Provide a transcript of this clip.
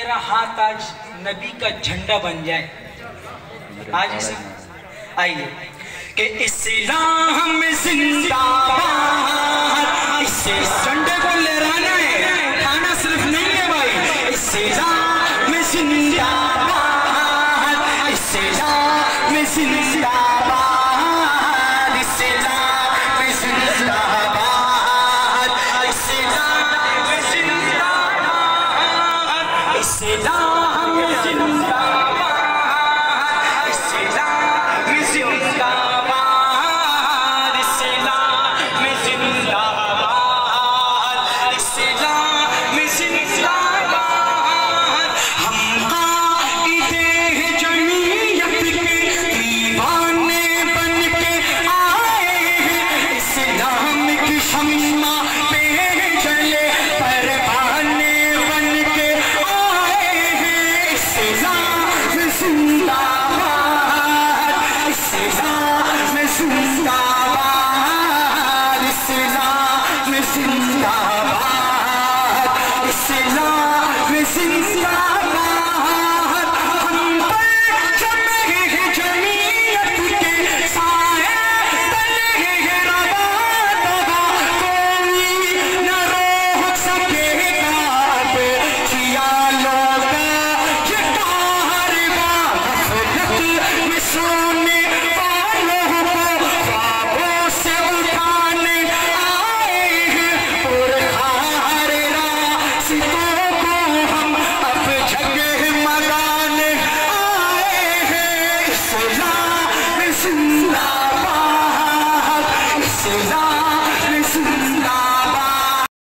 میرا ہاتھ آج نبی کا جھنڈا بن جائے. آج اسے آئیے کہ اسلام زندہ باد. اس جھنڈے کو لہرانا ہے, کھانا صرف نہیں ہے بھائی. اسلام زندہ باد, اسلام زندہ باد, اسلام زندہ باد, اسلام زندہ باد, اسلام زندہ باد, اسلام زندہ باد, اسلام زندہ باد, اسلام زندہ باد. ہم قائد جمعیت کے دیوانے بن کے آئے ہیں, اسلام کی شمع پہ جلے پروانے بن کے آئے ہیں. اسلام زندہ باد, اسلام زندہ باد, اسلام زندہ باد, اسلام زندہ